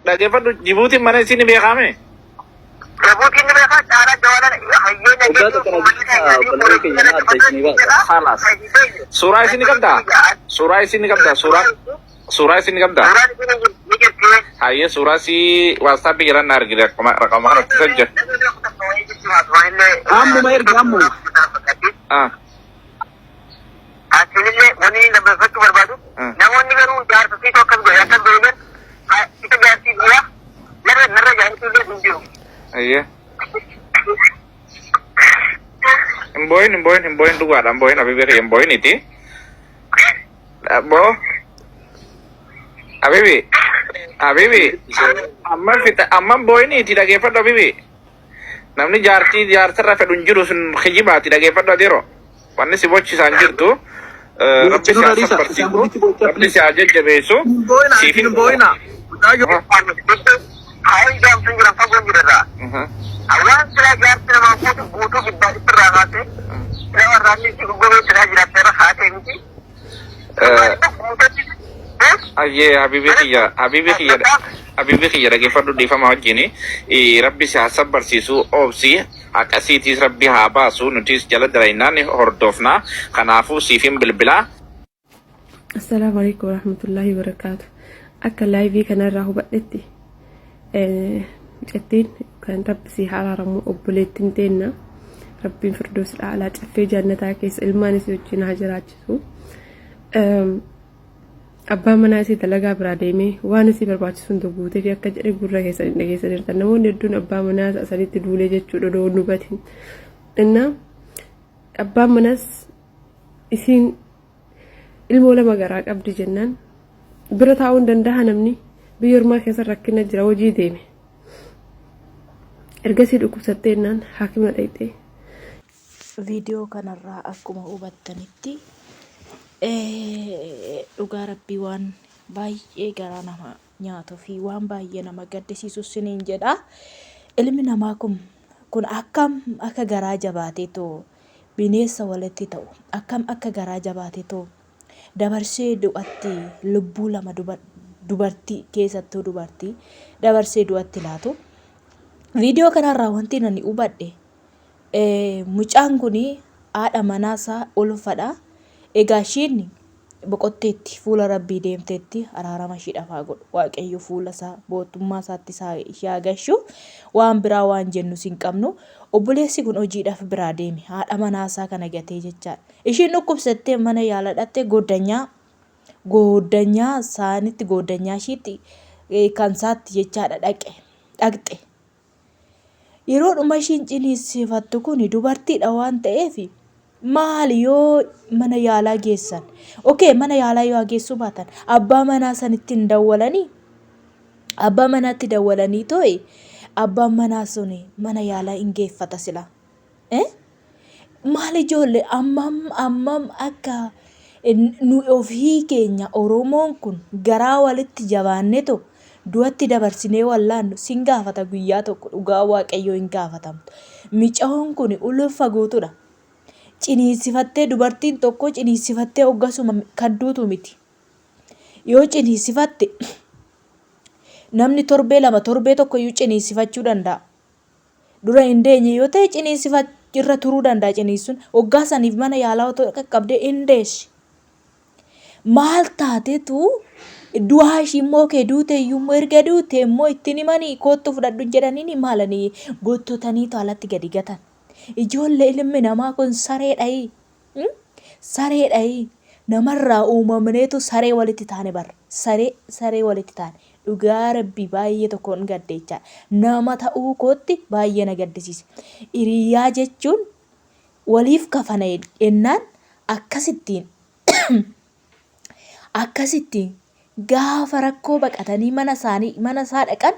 dhaggeeffadhu Jibuutiin mana isin beekame. Jibuutiin ni beekama caala jawala hayyeenya Halas. Suuraa isin qabda. Suuraa isin qabda. Suuraa isin qabda. Hayyee suuraa si WhatsApp jiran argina raqama kanatti sajja. Ammuma erga ammu. Asilillee wanni dabarfachuu barbaadu namoonni garuu jaarsii tokko akkas godhan isa jaarsii biyya narra jaarsii hin jiru. Hayyee. Himboyin dhugaadha. Himboyin Habibi himboyin iti. Bo. Habibi. Amma boyin iti dhaggeeffadhu Habibi. Namni jaarsarra fedhu hin jiru sun kijibaati dhaggeeffadhu adeero. Wanni si bochisaa hin jirtu. Rabbi si asabbarsiisu. Rabbi si ajajjabeessu. Siifin boyna. Hayi jaamsun jira fagoon jirarraa. Awwaan silaa jaarsi namaa guutuu gibbaa irraa kaasee silaa warraanni si goggobee silaa jiraatee irra kaasee miti. Ayyee Habibi kiyya dhaggeeffadhu dhiifama wajjini Rabbi si asabbarsiisu obsi akkasiitiis Rabbi haa baasu nutis jala dalaynaan hordofna kanaafuu siifin bilbilaa. Assalaamu alaykum warahmatullahi wabarakatuh. Akka laayivii kanarraa hubadhetti jettiin kan Rabbi si haraaramu obboleettiin teenna Rabbiin firdoosidha alaa caffee jannataa keessa ilmaan isii wajjin haa jiraachisu. Abbaan manaa isii dalagaa biraa deemee waan isii barbaachisu hunda guutee fi akka jedhe gurra keessan dhageessaniirta. Namoonni hedduun abbaa manaa asanitti duulee jechuudha odoo nu batin. Inna abbaan manaas isiin ilmoo lama garaa qabdi jennaan bira taa'uu hin danda'a namni biyya ormaa keessa rakkina jira hojii deeme. Ergasii dhukkubsattee jennaan haakima dhaqxee. Viidiyoo kanarraa akkuma hubattanitti dhugaa Rabbii waan baay'ee garaa nama nyaatuu fi waan baay'ee nama gaddisiisu siniin jedha. Ilmi namaa kun akkam akka garaa jabaateetoo bineensa walitti ta'u akkam akka garaa jabaateetoo dabarsee du'atti lubbuu lama dubartii keessattuu dubartii dabarsee du'atti laatu. Viidiyoo kanarraa wanti nani hubadhe mucaan kun haadha manaasaa ulfadha. Egaa ishiin boqotteetti fuula Rabbii deemteetti araarama ishii dhafaa godhu waaqayyo fuula isaa mootummaa isaatti ishee agashu waan biraa waan jennu hin qabnu. Obboleessi kun hojiidhaaf biraa deeme haadha manaasaa kana gatee jechaadha. Ishiin dhukkubsattee mana yaala dhatte goddanyaa isaanitti goddanyaa ishiitti kan isaatti jechaadha dhaqxe. Yeroo dhuma ishiin ciniinsifattu kun dubartiidha waan ta'eef maali yoo mana yaalaa geessan? Okay, mana yaalaa yoo geessu baatan abbaa manaa sanitti hin dawwalanii abbaa manaatti dawwalanii too'i abbaan manaa sun mana yaalaa hin geeffata sila. Maali ijoollee ammam akka nu ofii keenya Oromoon kun garaa walitti jabaanneto du'atti dabarsinee wallaannu sin gaafata guyyaa tokko dhugaa waaqayyoo hin gaafatamtu. Micaa'oon kun ulfa guutuudha. Ciniinsifattee dubartiin tokko ciniinsifattee hoggasuma kan duutu miti. Yoo ciniinsifatte namni torbee lama torbee tokko iyyuu ciniinsifachuu danda'a. Dura hin deenye yoo ta'e ciniinsifachirra turuu danda'a ciniinsuun hoggaasaniif mana yaalaa otoo qaqqabdee hin deessi. Maal taatetu du'aa ishii immoo kee duute iyyuu erga duute immoo ittiin himanii koottu fudhadhu jedhanii maalanii gottotanii alatti gadi gatan. Ijoollee ilmi namaa kun sareedhayi. Sareedhayi. Namarraa uumamneetu saree walitti taane barra. Saree walitti taane. Dhugaa Rabbii baay'ee tokkoon gaddeechaa. Nama ta'uu kootti baay'ee na gaddisiise. Hiriyaa jechuun waliif kafana ennaan akkasittiin gaafa rakkoo baqatanii mana isaa dhaqan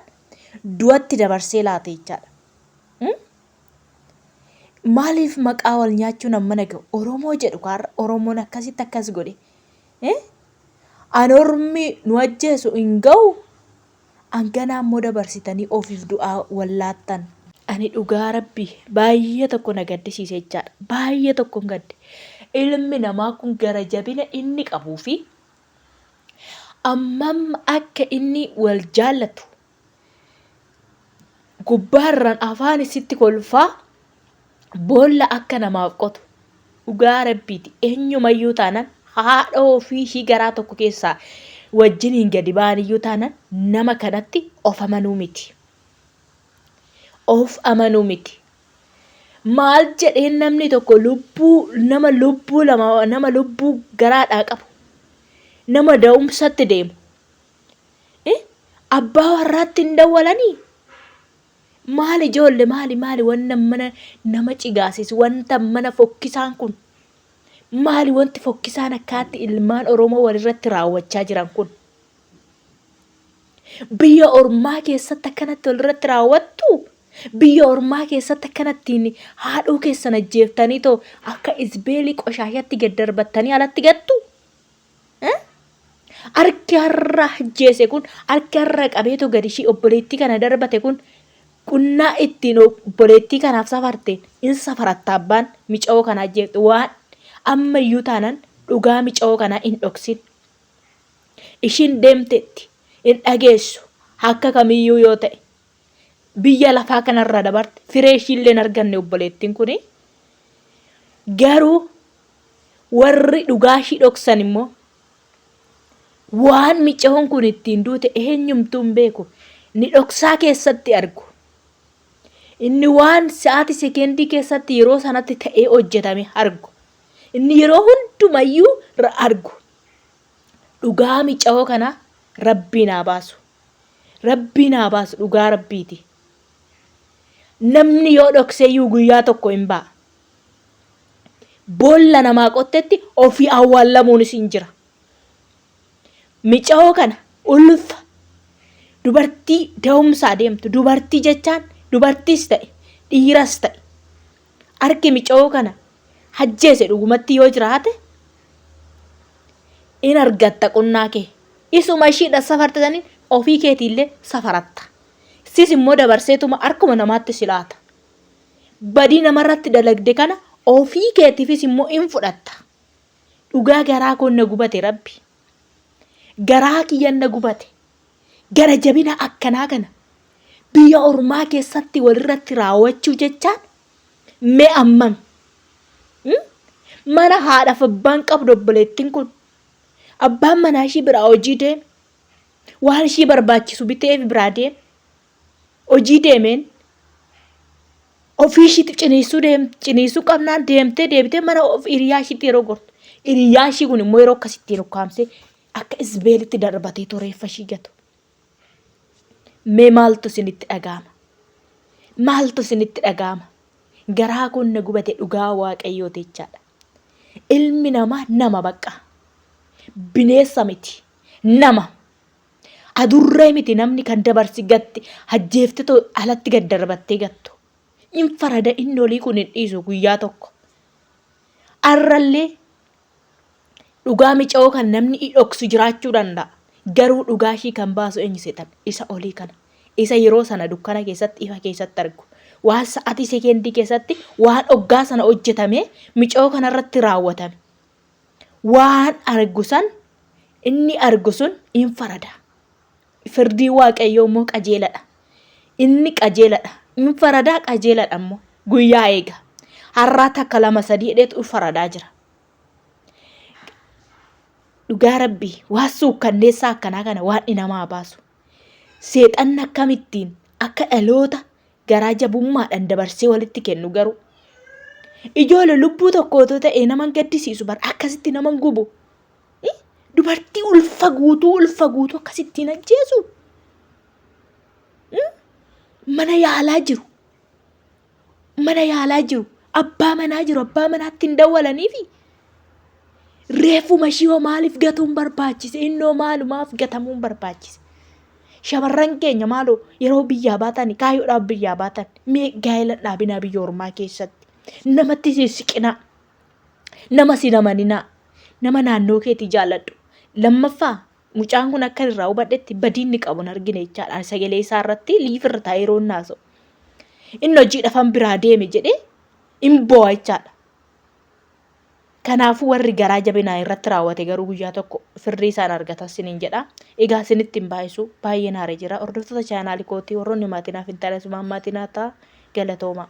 du'atti dabarsee laate jechaadha. Maaliif maqaa wal nyaachuu nama naga'u Oromoo jedhu kaarra Oromoon akkasitti akkas godhe. Anormi nu ajjeesu hin ga'u hanganaa immoo dabarsitanii ofiif du'aa wallaattan. Ani dhugaa Rabbii baay'ee tokko na gaddisiise jechaadha. Baay'ee tokko gadde. Ilmi namaa kun gara jabina inni qabuu fi ammam akka inni wal jaallatu gubbaarraan afaan isitti kolfaa boolla akka namaaf qotu dhugaa rabbiiti. Eenyumayyuu taanaan haadha ofii ishii garaa tokko keessaa wajjiniin gadi ba'aniyyuu taanaan nama kanatti of amanuu miti. Of amanuu miti. Maal jedheen namni tokko nama lubbuu garaadhaa qabu nama da'umsatti deemu abbaa warraatti hin dawwalanii. Maali ijoollee maali wanta mana nama cigaasisu wanta mana fokkisaan kun maali wanti fokkisaan akkaatti ilmaan Oromoo walirratti raawwachaa jiran kun biyya ormaa keessatti akkanatti walirratti raawwattu. Biyya ormaa keessatti akkanattiin haadhuu keessan ajjeeftanii too akka isbeelii qoshaashatti gad darbattanii alatti gattu. Harki har'a ajjeese kun harki har'a qabeetu gadi ishii obboleettii kana darbate kun qunnaa ittiin obboleettii kanaaf safarteen in safaratta abbaan mica'oo kana ajjeefte waan ammayyuu taanaan dhugaa mica'oo kanaa hin dhoksin. Ishiin deemteetti hin dhageessu akka kamiyyuu yoo ta'e. Biyya lafaa kanarra dabarte firee ishiillee hin arganne obboleettiin kuni. Garuu warri dhugaa ishii dhoksan immoo waan mica'oon kun ittiin duute eenyumtuu hin beeku. Ni dhoksaa keessatti argu. Inni waan sa'aatii sekeendii keessatti yeroo sanatti ta'ee hojjetame argu. Inni yeroo hundumayyuu argu. Dhugaa mica'oo kana Rabbiin haa baasu. Rabbiin haa baasu dhugaa Rabbiiti. Namni yoo dhokseeyyuu guyyaa tokko hin ba'a. Boolla namaa qottetti ofii awwaallamuunis hin jira. Mica'oo kana ulfa dubartii da'umsaa deemtu dubartii jechaan dubartiis ta'e dhiiras ta'e harki mica'oo kana ajjeese dhugumatti yoo jiraate in argatta qunnaa kee. Isuma ishiidha safartatanii ofii keetiillee safaratta. Sis immoo dabarseetuma harkuma namaatti silaata. Badii namarratti dalagde kana ofii keetiifis immoo in fudhatta. Dhugaa garaa koon na gubate Rabbi. Garaa kiyyan na gubate. Gara jabina akkanaa kana biyya ormaa keessatti walirratti raawwachuu jechaan mee ammam. Mana haadhaaf abbaan qabdu obboleettiin kun abbaan manaa ishii biraa hojii deeme. Waan ishii barbaachisu biteef biraa deeme. Hojii deemeen ofii ishiitti ciniisuu qabnaan deebitee mana hiriyaa ishiitti yeroo gortu. Hiriyaa ishii kun immoo yeroo akkasittiin ukkaamsee akka isbeelitti darbatee toreeffa ishii gatu. Mee maaltu isinitti dhaga'ama? Maaltu isinitti dhaga'ama? Garaa kun na gubate dhugaa Waaqayyoo jechaadha. Ilmi namaa nama baqqa. Bineensa miti. Nama. Adurree miti namni kan dabarsi gatti ajjeefte too alatti gad darbattee gattu. In farada inni olii kun hin dhiisu guyyaa tokko. Arrallee dhugaa mica'oo kan namni dhoksu jiraachuu danda'a. Garuu dhugaa ishii kan baasu eenyu seetan isa olii kana. Isa yeroo sana dukkana keessatti ifa keessatti argu. Waan sa'aatii sekeendii keessatti waan hoggaa sana hojjetame mica'oo kanarratti raawwatame. Waan argu san inni argu sun in farada. Firdii Waaqayyoo immoo qajeeladha. Inni qajeeladha. In faradaa qajeeladha immoo guyyaa eega. Har'aa takka lama sadii dheetu faradaa jira. Dhugaa Rabbii waan suukkanneessaa akkanaa kana waan namaa baasu. Seexanni akkamittiin akka dhaloota garaa jabummaadhaan dabarsee walitti kennu garuu. Ijoollee lubbuu tokkootu ta'ee naman gaddisiisu bara akkasitti naman gubu. Dubartii ulfa guutuu akkasittiin ajjeesu. Mana yaalaa jiru. Abbaa manaa jiru. Abbaa manaatti hin dawwalaniifi. Reefuma ishii maaliif gatuun barbaachise? Innoo maalumaaf gatamuun barbaachise? Shamarran keenya maaloo yeroo biyyaa baatan kaayyoodhaaf biyyaa baatan mee gaa'ela dhaabinaa biyya ormaa keessatti. Namatti sissiqinaa. Nama si namaninaa. Nama naannoo keetii jaalladhu. Lammaffaa mucaan kun akka irraa hubadhetti badiinni qabu argine jechaadha. Sagalee isaa irratti liifirra taa'ee yeroo naasa'u. Inni hojii dhafan biraa deeme jedhee hin boo'a jechaadha. Kanaafuu warri garaa jabinaa irratti raawwate garuu guyyaa tokko firdii isaan argata siniin jedha. Egaa isinitti hin baay'isu baay'een haaree jira. Hordoftoota chaanaalii kootii warroonni maatinaaf hin taane maatiin haa ta'a galatooma.